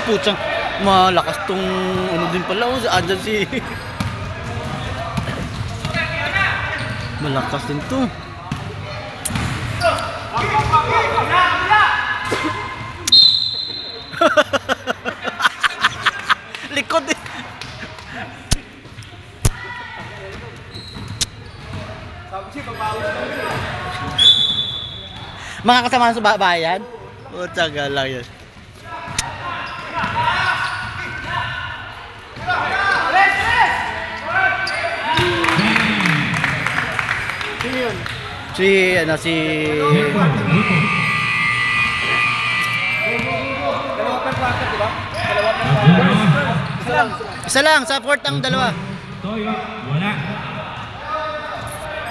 putsang malakas tong ano din pala. Andyan si malakas din to. Likod eh. Mga kasama sa bayan? O, tsaga lang yun. Si isa lang, support ang dalawa. Toyo, wala.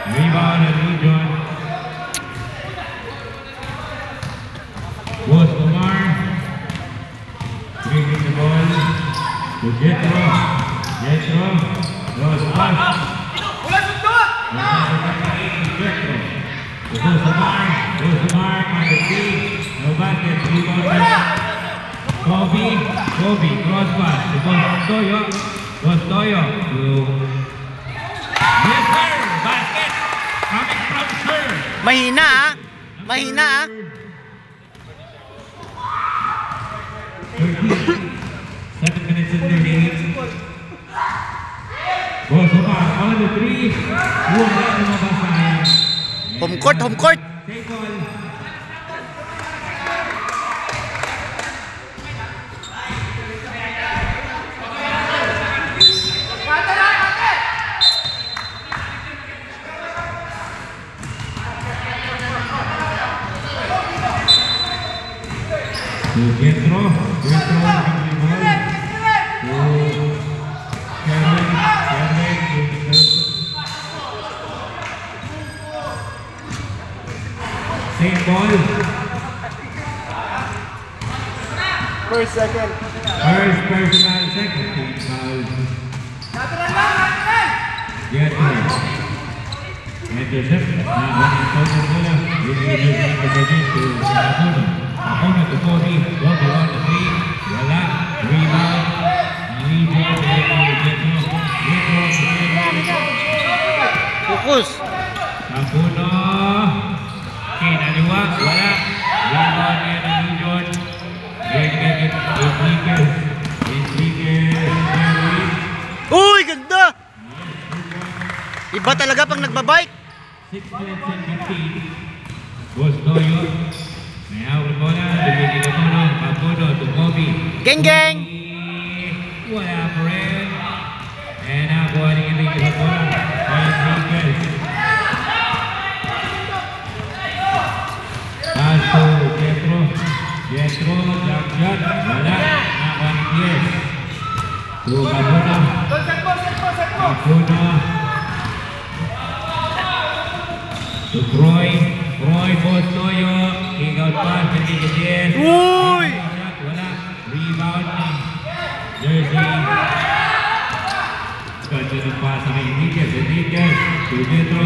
Rebound at Lujon. Was Omar. Bringing the ball to Jetro. Jetro. Was pass. Jetro. Was Omar. On the three. No basket. Rebound. Kobe, cross pass. Toyo. Was Toyo. Yes, sir. Basket. Coming from sir. Mahina ah. Mahina ah. 7 minutes and 38. Was Omar on the three. Wala lumabas sayang. Home court. Take ball. Jetro bringing the ball to Kevin. Same ball. First, second. First personal, second team foul. Jetro. Intercept. Opponent to Cody, Kobe on the three, wala, rebound, Fokus. Tampuno, kinaliwa, wala, rebound yan ang Lujon, Uy, ganda! Iba talaga pag nagbabike. 6 minutes and 15, was Toyo. Now the bola, bigyan ng tulong, Tampuno to Kobe. Geng! Wala pa rin. And nakuha rin yung bola. Enriquez. Pass to Jetro. Jetro, jump shot. Wala. Nakuha ni Pierce. To Tampuno. Tampuno. To Troy. Troy, boss Toyo. King out pass, hindi kasi. Uy! Wala. Rebound ni Jersey. Ganda ng pass kay Enriquez. To Jetro.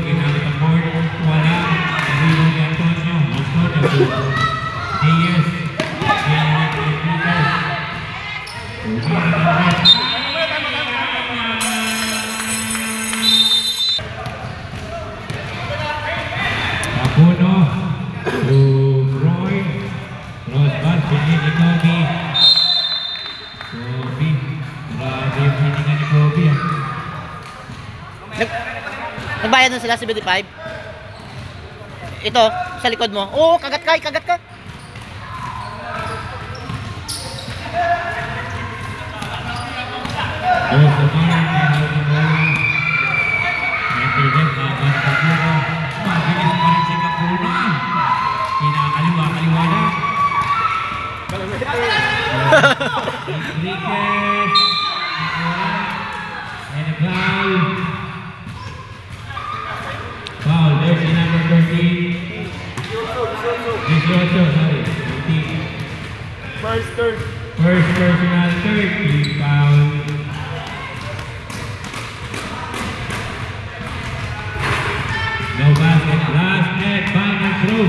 Ginamit ang board. Wala. Rebound ni Antonio. Antonio. Diaz. Tampuno to Roy. Cross pass, pinili ni Kobe. Grabe yung hininga ni Kobe. Nagbayad na sila 75. Ito, sa likod mo. Oo, kagat ka. Mabilis pa rin si Tampuno. Kinakaliwa na. Enriquez. And a foul. Foul, there's the number 13. 18, sorry. 13. First personal, 30 foul. No basket, last net, final throw.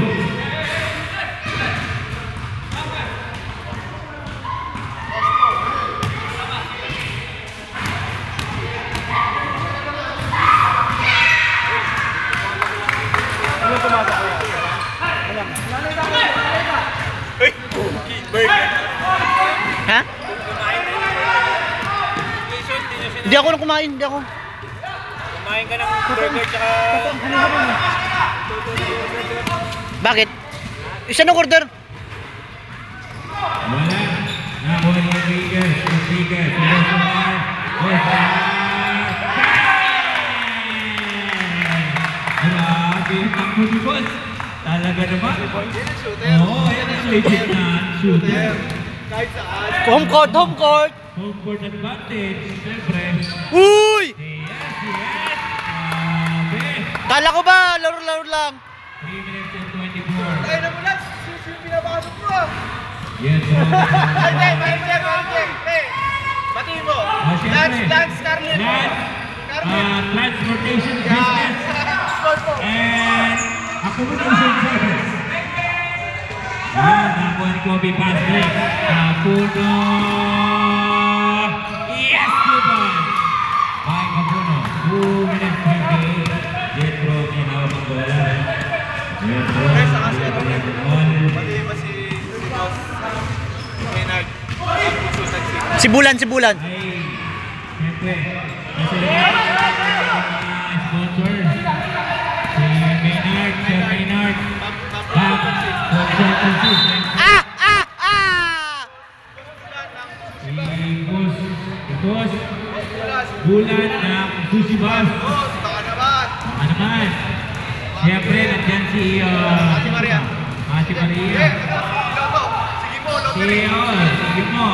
kumain, hindi ako. Kumain ka ng burger tsaka... Bakit? Isa na order. Wala. Nakuha ni Rodriguez. Rodriguez. Sumar. Grabe yung takbo ni Boss. Talaga naman. Oo, yan ang legit na shooter. Kahit saan. Home court, home court. Home court advantage. Siyempre. Uy! Yes, yes. Grabe. Kala ko ba, laro-laro lang. 3 minutes and 24. Ay, namulat! Yung pinapasok mo ah! Yes, Ay, hey! Pati mo! Lance Carlin! Transportation business and accommodation service. Yan, nakuha ni Kobe Pasley. Kapuno. Yes, Kuban! By Kapuno. 2 minutes 28. Jetro, minaw ng bola. Jetro, Pati ba si Boss Maynard? Si Bulan, si Bulan. ay, siyempre, kasi sponsor, si Maynard, Sir Maynard, back, Ah! Ah! Ah! si Boss, Bulan ng Sushi Bus. Baka naman! Ano naman? Siyempre, nandyan si Ate Maria. Ate Maria. Loto! Sige mo, Loto! Sige mo.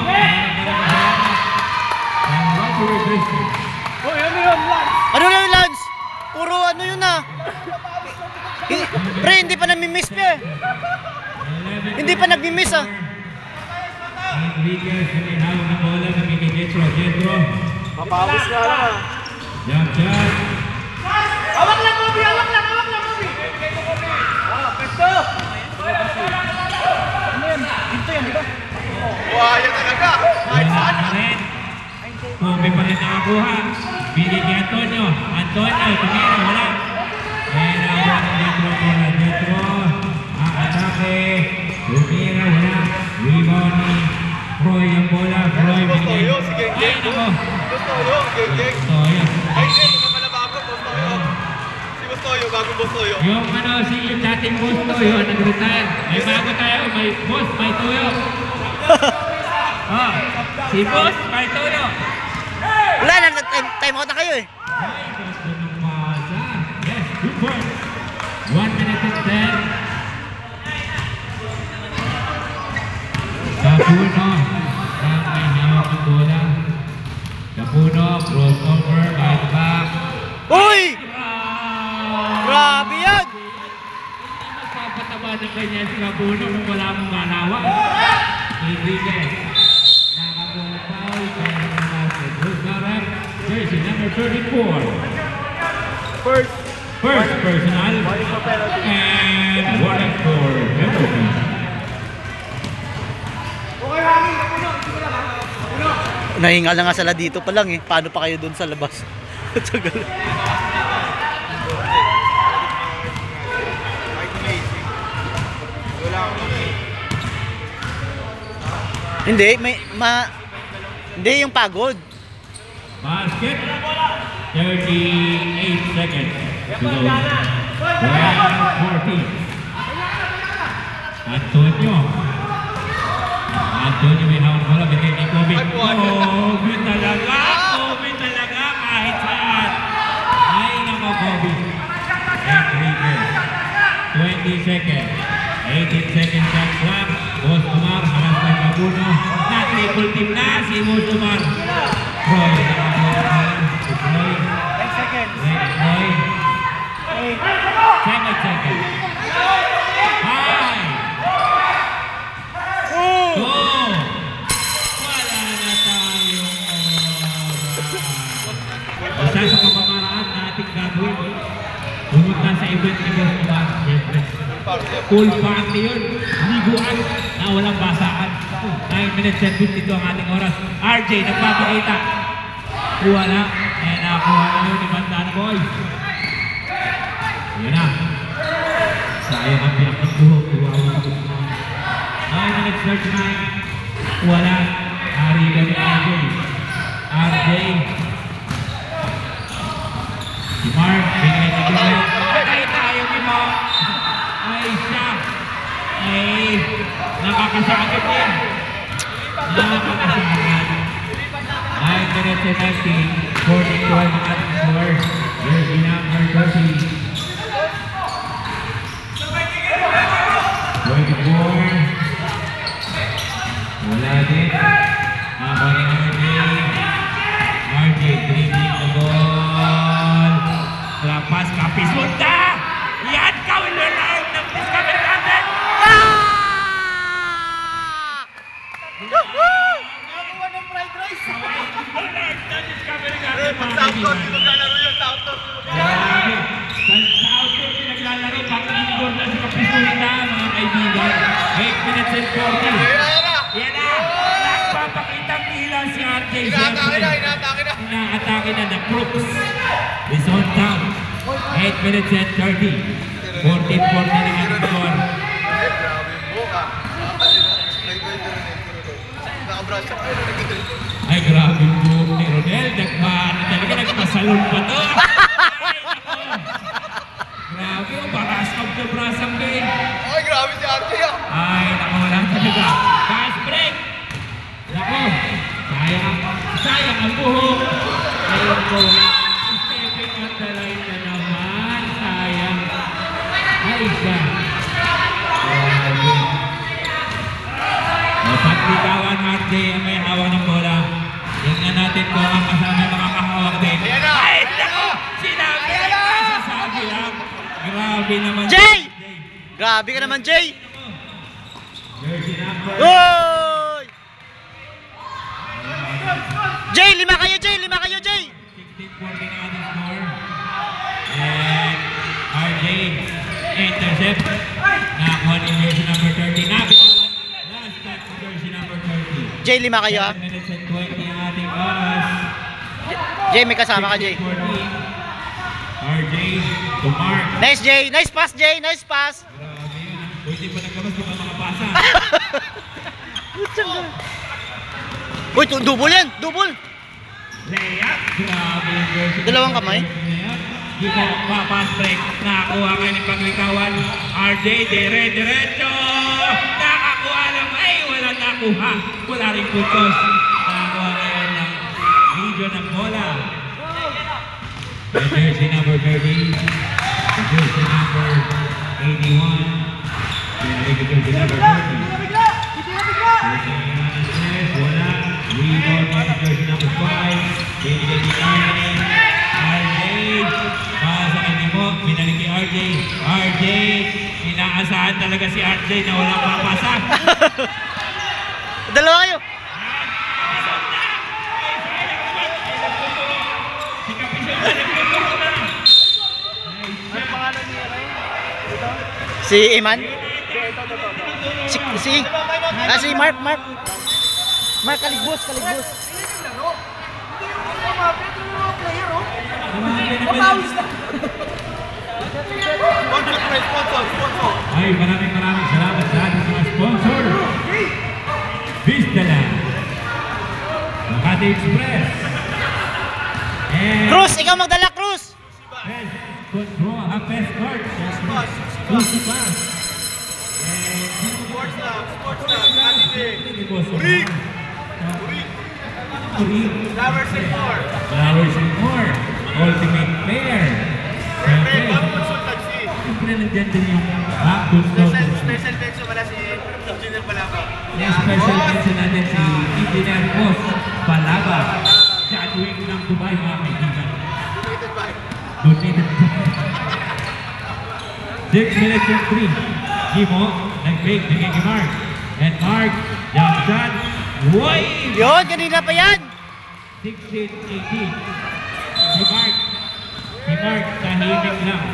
Ang Robert District. Ano na yun, Lance? Puro ano yun ah. Pre, hindi pa nami-miss pa eh. Hindi pa nagmi-miss ah. Enriquez, hawak ng bola na may Jetro. Jetro. Mapawis nga lang ah! Jump shot. Hawak lang, Bobby! Hawak lang, Bobby! Pesto! Ano yan? Dito yan, di ba? Buhaya talaga! Kahit Wala saan! na rin. Kobe pa rin nakakuha. Bili kay Antonio. Antonio, tumira, wala. And nakuha ng Jetro bola. Jetro. Atake. Tumira, wala. Rebound ni Roy ang bola. Roy, binigay. Toyo, si Geng Ay, Geng. nako. Toyo, Geng Geng. Toyo. Ay, hindi, mga pala bago, Boss Toyo. Si Boss Toyo, bagong Boss Toyo. Yung ano, si yung dating boss Toyo, nag-retire. May bago tayo, may boss, may Toyo. Si boss, may Toyo. Wala na, time out na kayo eh. Ay, gusto ng masa. Yes, good point. 1 minute and 10. Kapuno. Ang may hawak ng bola. Kapuno, crossover, right back. Uy! Ah! Grabe yan! Hindi magpapataba ng ganyan si Kapuno kung wala mong galawa. Enriquez. Nakakuha foul. Kaya ng basket. Who's got up? Jersey number 34. First, First personal. warning for penalty. And warning for penalty. Nahingal na nga sila dito pa lang eh. Paano pa kayo doon sa labas? Tagal. Kahit amazing. Wala akong Hindi, hindi yung pagod. Basket. 38 seconds to go. 12-14. Antonio. Antonio may hawak bola. Bigay ni Kobe. Kobe talaga. Kobe talaga. Kahit saan. Ay, nako Kobe. Enriquez. 20 seconds. 18 seconds shot clock. Boss Umar. Haras ng Kapuno. Na triple team na si Boss Umar. Roy. Nakakuha. Roy. 10 seconds. Roy. 7 seconds. Hi! Go! Wala na tayong oras. Isa sa pamamaraan na ating gagawin. Pumunta sa event ni Boss Umar. Siyempre. Full party yun. Liguan na walang basaan. 9 minutes and 52 ang ating oras. RJ nagpapakita. Wala. And nakuha na yun ni Bandana Boys. Yan na. Sayang ang pinakagbuhok. 9 minutes 39. Wala. Ariga ni RJ. RJ. Nakakasagad din. Nakakasagad. 9 minutes and 19. 42 ang ating score. Jersey number 30. 24. Wala din. Habang ni RJ. RJ dribbling the ball. Lapas kapis punta. Yan ka, Willard. Nagpis kami natin. Nakakuha ng fried rice. Willard, nagpis kami natin. Pag-Southport, naglalaro yun. Southport. Grabe. Sa outdoor pinaglalaro. Pag-indoor na sa kapis punta, mga kaibigan. 8 minutes and 40. Yan na. Nagpapakitang tila si RJ. Inaatake na. Inaatake na the Crooks. Is on top. 8 minutes and 30. 14-40 na ang score. Grabe yung buka. Naka-brush up. Ay, grabe yung buhok ni Rodel. Talaga nagpasalon pa to. Ay, nako. Grabe, baras of the brass ang game. Ay, grabe si RJ ah. Ay, nako, wala talaga. Fast break. Nako, sayang ang buhok. Ayun ko, stepping on the line na naman. Sayang. Ay, siya. Grabe. Pagbitawan, RJ, ang may hawak ng bola. Tingnan natin kung ang kasama makakahawak din. Ay, nako! Sinabi na sasabi lang. Grabe naman. Jay! Grabe ka naman, Jay! Jersey number. Oy! Jay, 5 kayo, Jay! 5 kayo, Jay! 16-14 ang ating score. And RJ intercept. Nakakuha ni jersey number 30. Nabitawan. Last touch ni jersey number 30. Jay, 5 kayo, ha? 7 minutes and 20 ang ating oras. Jay, may kasama ka, Jay. 16-14. RJ to Mark. Nice, Jay! Nice pass, Jay! Nice pass! Grabe yun. Pwede pa naglabas, di ba makapasa? Uy, double yan! Double! Layup. Grabe yung jersey. Dalawang kamay. Di mo papas break. Nakakuha kayo ni Paglikawan. RJ, diretso. Nakakuha lang. Ay, wala nakuha. Wala rin putos. Nakakuha kayo ng video ng bola. The jersey number 30. The jersey number 81. The jersey number 30. Wala. Rebound by the jersey number 5. Binigay ni RJ. Sa kanya mo, binalik ni RJ. RJ, inaasahan talaga si RJ na walang papasa. Dalawa kayo! Si Iman? Si Mark. Mark, kaligbos. Sponsor. Ay, maraming salamat sa ating mga sponsor. Vistaland, Makati Express, and Cruz, ikaw magdala, Cruz! Best Control, Best Card, Susi Pass, and Sports Lab. Urig! Flowers and more. Flowers and more, Ultimate Pair. Siyempre, bago consultant si. Siyempre, nandiyan din yung consultant. Special mention pala si Engineer Palapa. Yung special mention natin si Engineer Boss Palaba. John Wick ng Dubai, mga kaibigan. Donated by. Donated by. 6 minutes and 3. Gimo, nag-break, bigay kay Mark. And Mark, jump shot, wide! Yun, kanina pa yan! 16-18. Si Mark, tahimik lang.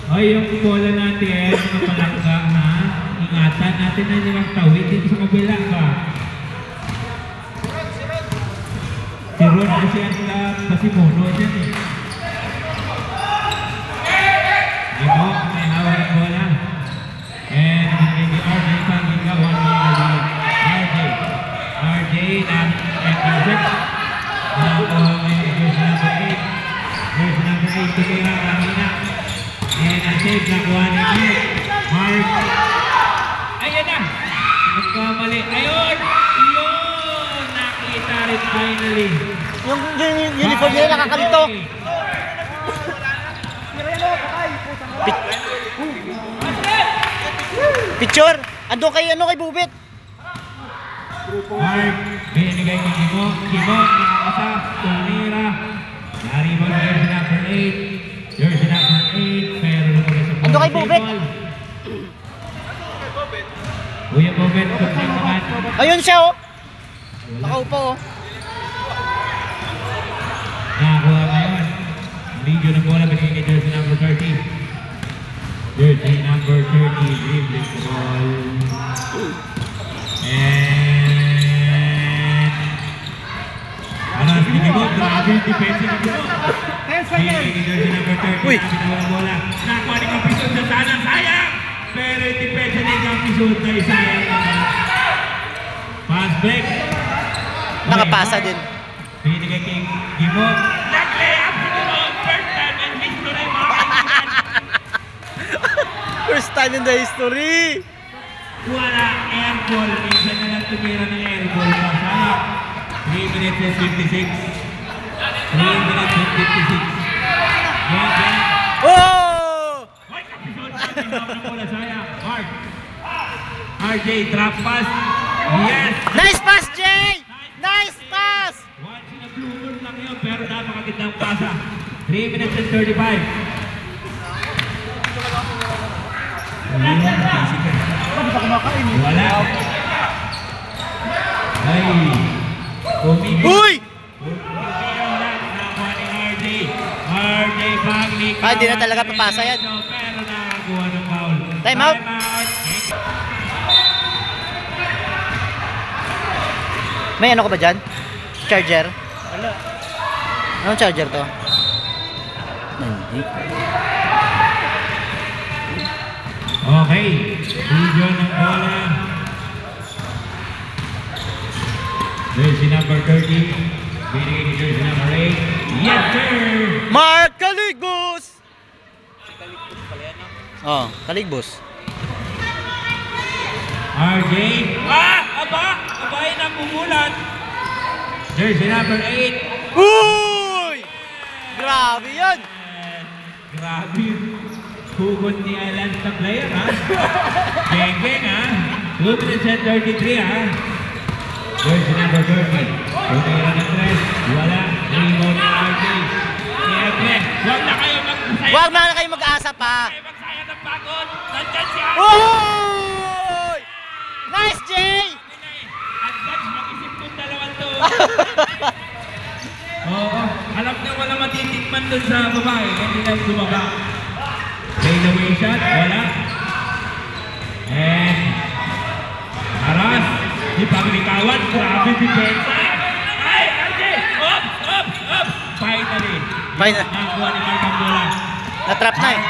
Ay, yung bola natin, mga palangga, ha? Ingatan natin na nilang tawid dito sa kabila ba? Si Ron kasi ang pasimuno dyan eh. Ito, may hawak ng bola. And maybe RJ Pangiga, 1 minute lead. RJ na intercept. Nakakuha ngayon jersey number 8. Jersey number 8, tumira kanina. And ang save nakuha ni Mark. Ayan na. Nagkamali. Ayun. Yun. Nakita rin finally. Yung uniform nila nakakalito. Picture. Ando kay Bubit. Mark. Binigay kay Kimo. Kimo. Nakakasa. Tumira. Naribang jersey number 8. Jersey number 8. Pero lumagay sa Ando kay Bubit. Kuya Bobet, kung naman. Ayun siya oh. Nakaupo oh. Nakakuha ngayon. Video ng bola bigay kay jersey number 30. Jersey number 30, dribbling the ball. And... Ano, sige mo, grabe yung defense ng Kimo. Bigay kay jersey number 30, binawa ng bola. Nakakuha ni Kapisod sa sana, sayang! Pero yung depensa ni Kapisod na isayang naman. Pass break. Nakapasa din. Binigay kay Kimo. Nag-layup si Kimo. First time in history, mga kaibigan. First time in the history. Wala airball. Minsan na lang tumira ng airball. Pasaya. 3 minutes and 56. 3 minutes and 56. Yan, yan. Oh! Hoy, Kapisod. Pinawa ng bola, sayang. Mark. RJ, drop pass. Yes. Nice pass, Jay! Nice pass! Once in a blue moon lang yun, pero napakagandang pasa. 3 minutes and 35. Wala. Ay. Uy! Nakuha ni RJ. RJ Bagli. Ah, di na talaga papasa yan. Pero nakakuha ng foul. Time out. May ano ka ba dyan? Charger? Wala. Anong charger to? Hindi. Okay. Video ng bola. Jersey number 30. Binigay ni jersey number 8. Yes, sir! Mark Caligbus! Oh, Caligbus. RJ. Aba! Abay na pumulat. Jersey number 8. Uy! Grabe yan! Grabe. Hugot ni Alan sa player, ha? Geng-geng, ha? 2 minutes and 33, ha? Jersey number 30. Tumira ng tres. Wala. Rebound ni RJ. Siyempre, huwag na kayo magsaya. Huwag na kayo mag-asa pa! Magsaya ng pagod. Nandyan si RJ. Uy! Nice, Jay! Advance, mag-isip kong dalawang to. Oo, alam niya wala matitikman doon sa babae. Hindi lang sumaba. Fade away shot, wala. And Aras, di paglikawan, grabe depensa. Ay, RJ! Up! Finally, nakakuha ni Mark ang bola. Na-trap na eh.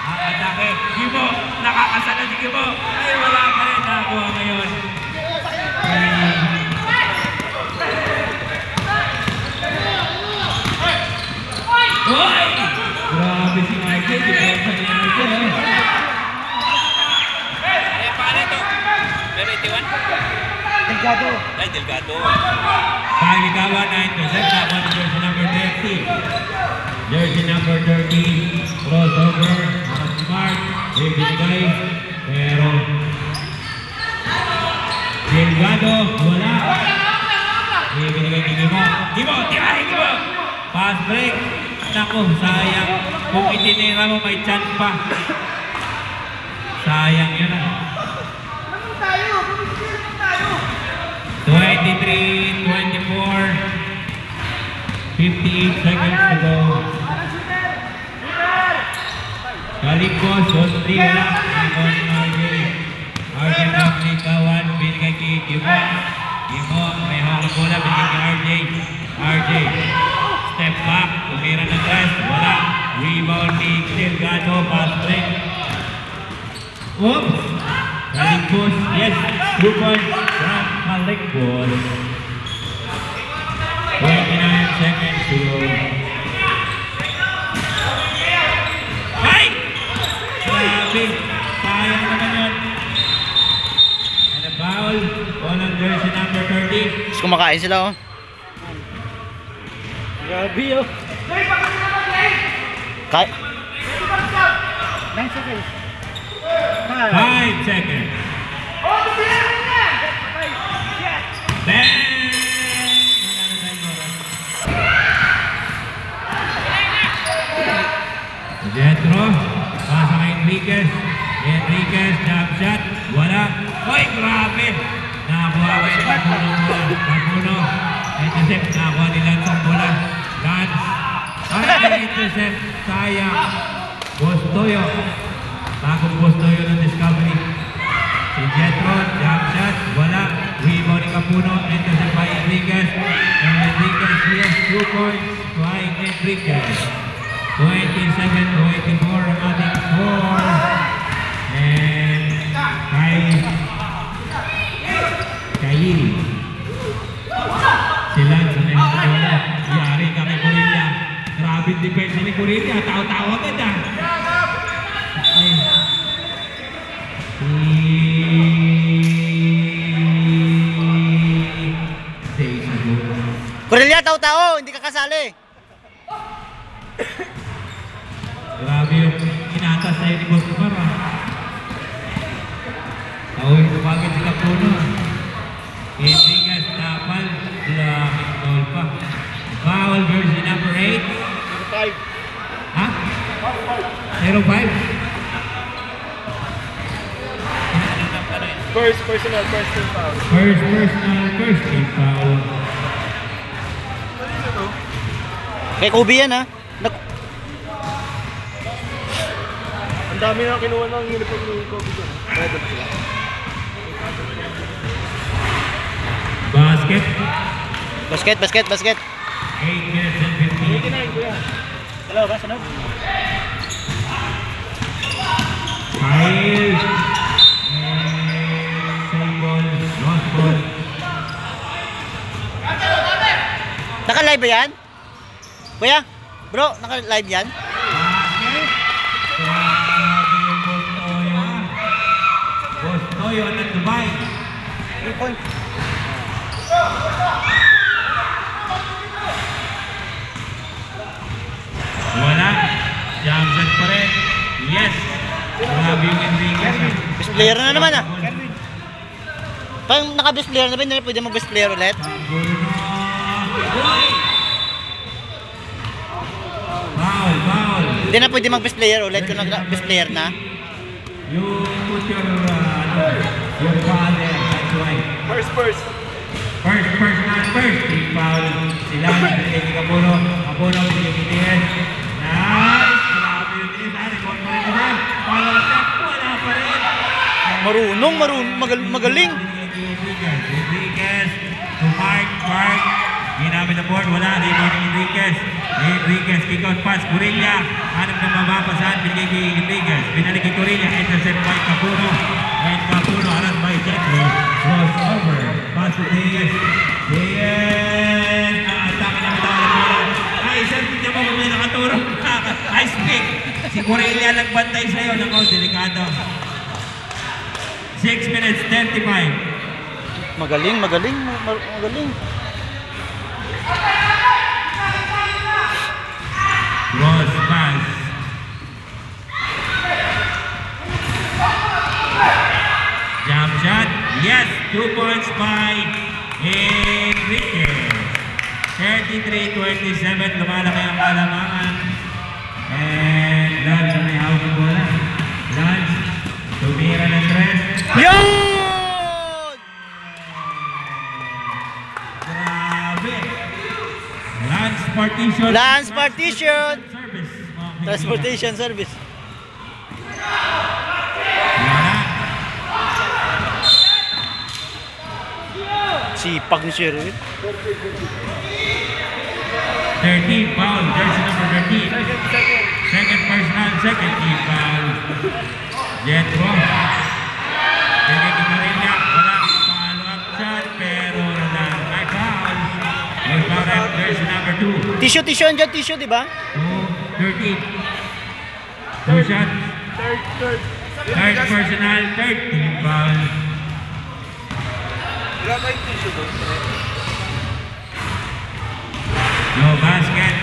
Atake, Kimo, nakakasala si Kimo. Ay, wala pa rin nakakuha ngayon. Hoy! Grabe si Michael, depensa ni Michael. Paano ito? Pero 81? Delgado. Ay, Delgado. Paglikawa na intercept, nakakuha ni jersey number 30. Jersey number 30, crossover, Mark, ibigay, pero Delgado, wala. Ibigay ni Kimo. Kimo, tirahin Kimo! Pass break. Naku, sayang. Kung itinira mo, may chance pa. Sayang yun, ha? 23, 24, 58 seconds to go. Kaligos, Osri, wala. Ikon, RJ. RJ Paglikawan, binigay kay Kimo. Kimo, may hawak bola, binigay kay RJ. RJ, step back, tumira ng tres, wala. Rebound ni Delgado, pass break. Oops! Kaligos, yes, 2 points from Kaligos. 29 seconds to go. Ay! Grabe! Sayang naman yun. Tapos kumakain sila oh. Grabe oh. Kay 9 seconds. 5 seconds. Bang! Jetro, pasa kay Enriquez. Enriquez, jump shot. Wala. Oy, grabe! Nakakuha kay Kapuno mula. Kapuno. Intercept. Nakakuha ni Lance ang bola. Lance. Ay, intercept. Sayang. Bostoyo. Bagong Bostoyo ng Discovery. Si Jetro, jump shot. Wala. Rebound ni Kapuno. Intercept by Enriquez. And Enriquez, he has 2 points. By Enriquez. 27-24 ang ating score. And Kayili. Si Lance na yung bola. Yari ka kay Corilla. Grabe yung depensa ni Corilla. Tao-tao agad ah. Ay. Cornelia, tao-tao, hindi ka kasali. Grabe yung inatas sa'yo ni Boss Kumar ah. Tawin ko bagay si Kapuno. Enriquez, tapal. Laking goal pa. Foul version number 8. 5. Ha? 0-5? First personal, first team foul. First personal, first team foul. Kanina to? Kay Kobe yan ha. Ang dami na kinuha ng uniform ni Kobe dyan. Ready ba sila? Basket. Basket. 8 minutes and 15. 89 kuya. Dalawa ba? Sunod? Kyle. Same ball. Lost ball. Naka-live ba yan? Kuya? Bro, naka-live yan? Basket. Grabe yung Bostoyo. Bostoyo ng Dubai. 3 points. Wala. Jump shot pa rin. Yes. Grabe yung Enriquez. Best player na naman ah. Kelvin. Pag naka-best player na ba, hindi na pwede mag-best player ulit? Foul. Hindi na pwede mag-best player ulit kung nag-best player na. You put your father, that's why. First. First team foul. Sila, hindi Kapuno. Kapuno, Pilipinas. Nice! Grabe yung Pilipinas. Record pa rin nila. Follow up, wala pa rin. Magaling. Enriquez to Mark. Ginamit ang board, wala. Rebound ni Enriquez. Enriquez, kick out pass. Corilla. Hanap ng mabapasan. Binigay kay Enriquez. Binalik kay Corilla. Intercept by Kapuno. And Kapuno, alas by Jetro. Cross over. Pass to Diaz. Atake na bitaw ng bola. Ay, isang hindi mo kung may nakaturo. Ice pick. Si Corilla nagbantay sa'yo. Nako, delikado. 6 minutes, 35. Magaling. Cross pass. Jump shot. Yes, 2 points by Enriquez. 33-27. Lumalaki ang kalamangan. And Lance na may hawak ng bola. Lance, tumira ng 3. Yun! Grabe. Lance partition. Service. Transportation service. Wala. Sipag ni Sherwin. 13 foul, jersey number 13. Second personal, second team foul. Jetro. Bigay kay Corilla. Wala. Follow-up shot, pero wala. Ay, foul. May foul, jersey number 2. Tissue andyan, tissue, di ba? 13. 2 shots. Third. Third personal, third team foul. Wala ba yung tissue doon? No basket.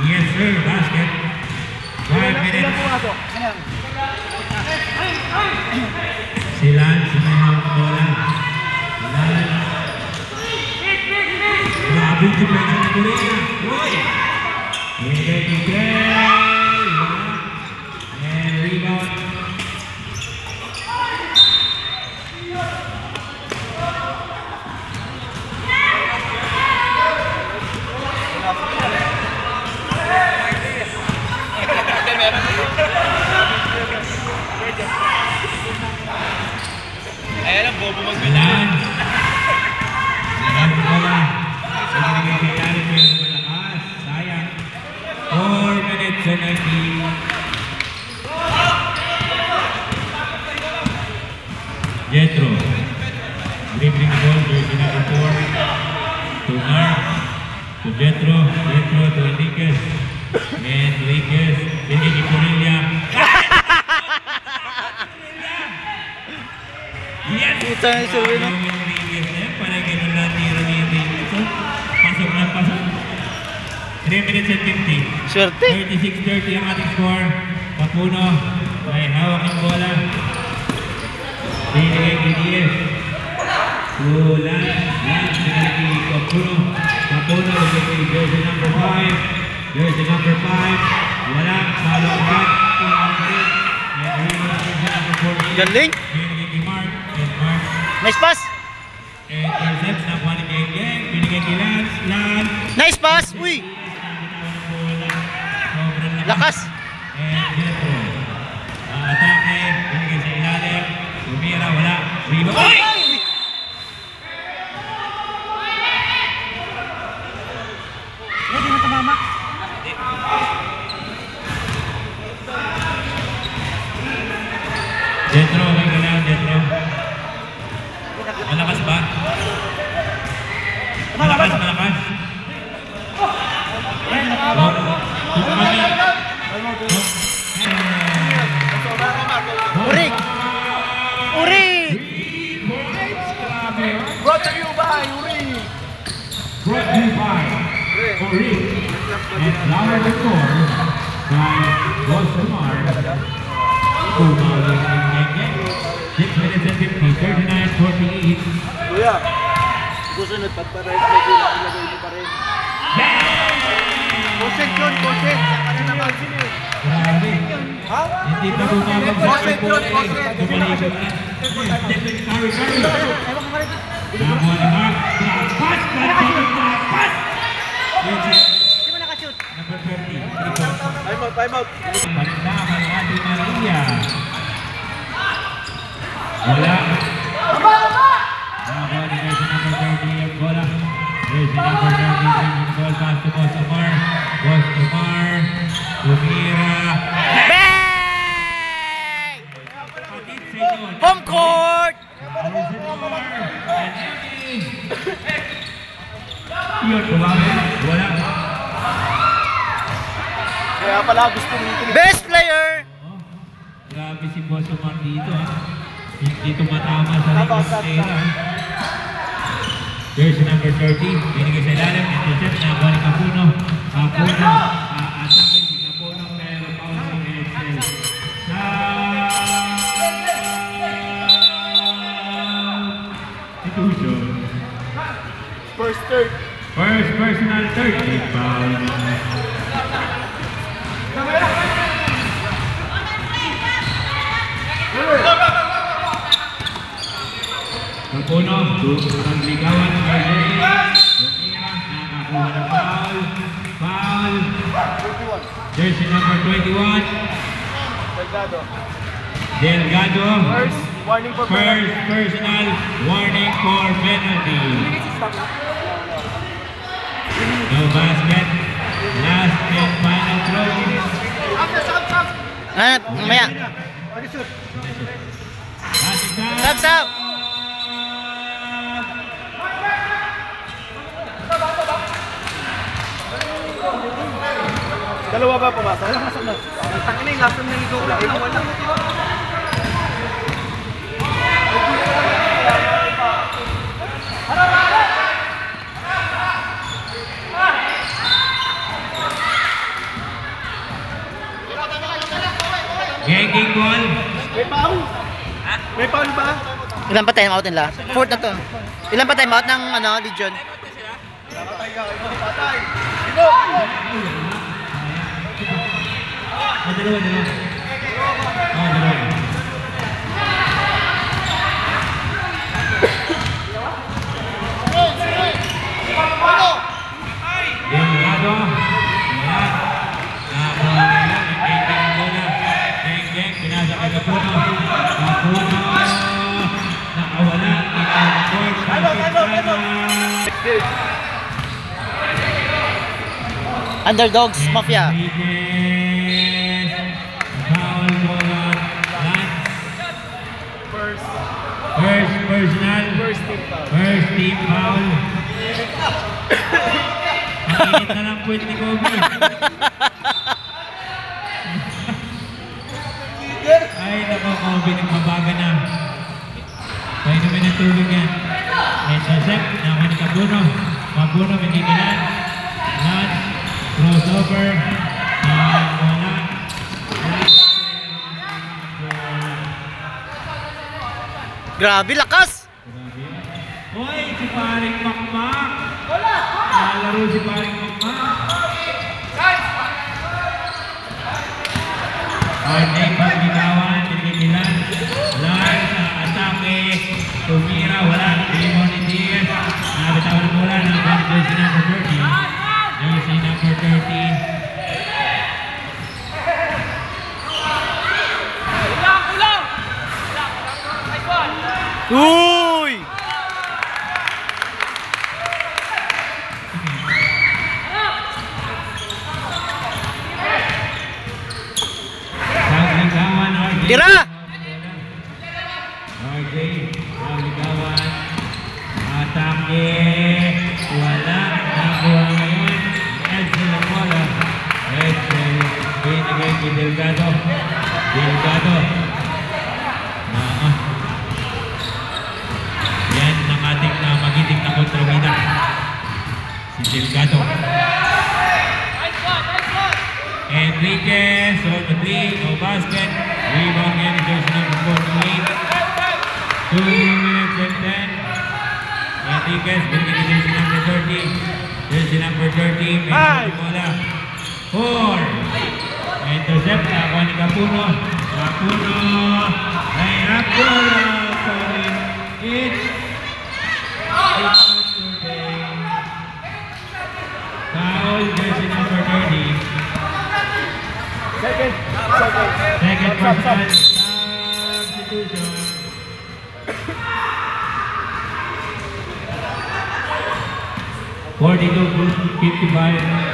Yes sir, basket. 5 minutes. Si Lance may hawak ng bola. Lance. Grabe yung depensa ni Corina. Roy! Miguel Miguel. And rebound. Ayan ang bobo mag- Lance. Lance bola. Sige kay Yarin pero malakas. Sayang. 4 minutes and 90. Jetro. Dribbling ball. Jersey number 4. To Mark. To Jetro. Jetro to Enriquez. And Enriquez. Pinigil ni Corilla. Yes! Puta na yung suwi, no? Parang ganun lang tiro ni Enriquez. Pasok na pasok. 3 minutes and 50. Swerte. 36-30 ang ating score. Papuno. May hawak ng bola. Binigay kay Diaz. Ulan. Lance. Binigay kay Papuno. Papuno. Binigay kay jersey number 5. Jersey number 5. Wala. Follow back. Ulan pa rin. And rebound jersey number 14. Galing. Binigay kay Mark. And Mark. Nice pass. And intercept na pa ni Geng. Binigay kay Lance. Lance. Nice pass. Uy. Sobrang Lakas. And Jetro. Ang atake. Binigay sa ilalim. Tumira. Wala. Rebound. Oy! Hindi mo tumama. Jetro. Okay ka lang, Jetro. Malakas ba? Malakas, malakas. Uri. Uri. Brought to you by Uri. Brought to you by Uri. And flower decor by Rosamar. 6 minutes and 50, 39-48. Kuya, susunod pagpares mo kulang ilagay mo pa rin. Consent yun, consent. Saka na naman sila eh. Grabe. Ha? Hindi pa bumabag sa Consent yun, consent. Tumalikod na. Sorry. Nakuha ni Mark. Pass! Di ba nakashoot? Number 30. Report. Time out. Pandaman ang ating Maria. Wala. Nakuha ni jersey number 30 ang bola. Jersey number 30 ang ball pass to Bostomar. Bostomar. Tumira. Bang! Patid sa inyo. Home court. Yun, tumama. Wala. Kaya pala gusto mo ito. Best player. Oh, grabe si Bostomar dito ha. Hindi tumatama sa likod nila. Jersey number 30, binigay sa ilalim, intercept na buwan ni Capuno. Capuno, atake si Capuno, pero pauna ng Edsel. Institution. First third. First personal third, big foul. Capuno, nagligawan kay Jerry. Tumira, nakakuha ng foul. Foul. Jersey number 21. Delgado. First, warning for First personal warning for penalty. No basket. Last and final throw. Mamaya. Last Sub. Dalawa ba pumasok? Tangin na yung last time na ikaw lang. Wala. Breaking ball. May foul? May foul ba? Ilan pa time out nila? Fourth na to. Ilan pa time out ng ano, Legion? Patay ka, patay. Dito! Dalawa. Delgado. Ayan. Nakakuha nila. Geng muna. Geng. Pinasa kay Kapuno. Kapuno. Nakawala. Underdogs Mafia. Foul ball on Lance. Personal. First team foul. Ang init na lang puwet ni Kobe. Ay nako, Kobe, nagmabaga na. Kaya naman ang tulog yan. Intercept, naman ni Kapuno. Kapuno, Minikilan. Lance, crossover. Wala. Grabe, lakas! Hoy, si Paring Makmak! Nalaro si Paring Makmak! Hardly pagbigawan, tinigilan. Lance, atake. Tumira, wala. Limon ni Diaz. Nabitawan ng bola ng jersey number 30. Jersey number 30. Uy! Pagbigawan, RJ. Tira! RJ, pagbigawan. Atake. Wala. Nakuha ngayon. Edsel Lamola. Edsel. Binigay kay Delgado. Yan ang ating magiting na kontrabida. Si Delgado. Enriquez on the 3, no basket. Rebound yan, jersey number 48. 2 minutes and 10. Enriquez, binigay kay jersey number 30. Jersey number 30, may bola. 4. Intercept, nakuha ni Kapuno. Ay Abdullah. It's foul, jersey number 30. Second personal substitution. $42.55.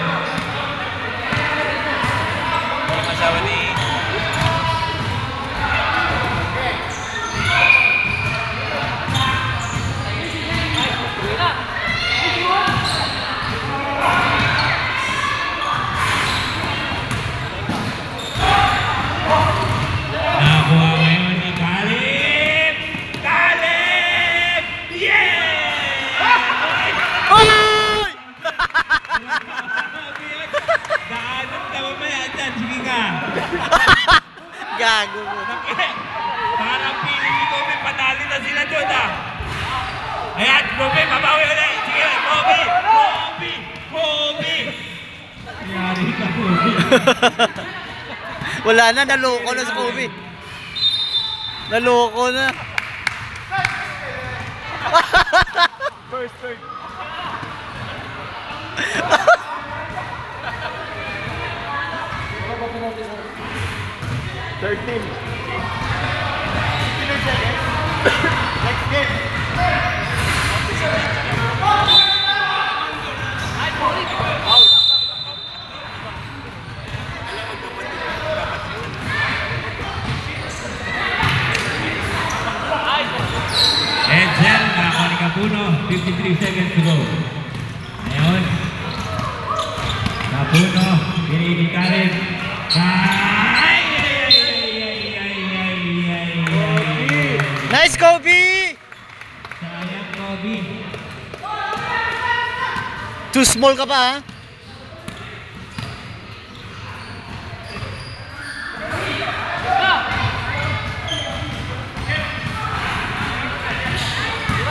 Nakuha ngayon ni Caleb! Yeah! Uy! Daanan ka mamaya dyan, sige ka. Gago mo. Parang piling ni Kobe, patali na sila doon ah. Ayan, Kobe, mabawi ulit. Sige, Kobe! Yari ka, Kobe. Wala na, naloko na sa Kobe. Naloko na. First, third. 13. Next game. Edsel, nakakuha ni Kapuno, 53 seconds to go. Ngayon, Kapuno, pinili Caleb. Nice, Kobe! Sayang, Kobe. Too small ka pa, ha?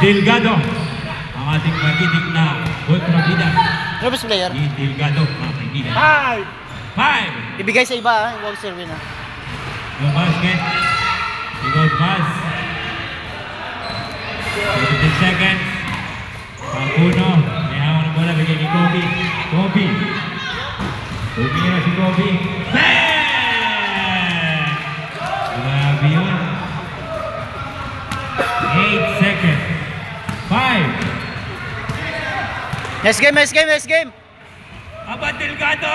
Delgado. Ang ating magiting na kontrabida. Ano ba si player? Si Delgado, mga kaibigan. 5. Ibigay sa iba ha, huwag serve na. Yung basket. Ikaw pass. 15 seconds. Pangkuno. May hawa ng bola. Bigyan ni Kobe. Kobe. Tumira si Kobe. Bang! Grabe yun. 8 seconds. 5. Nice game, nice game, nice game! Aba, Delgado.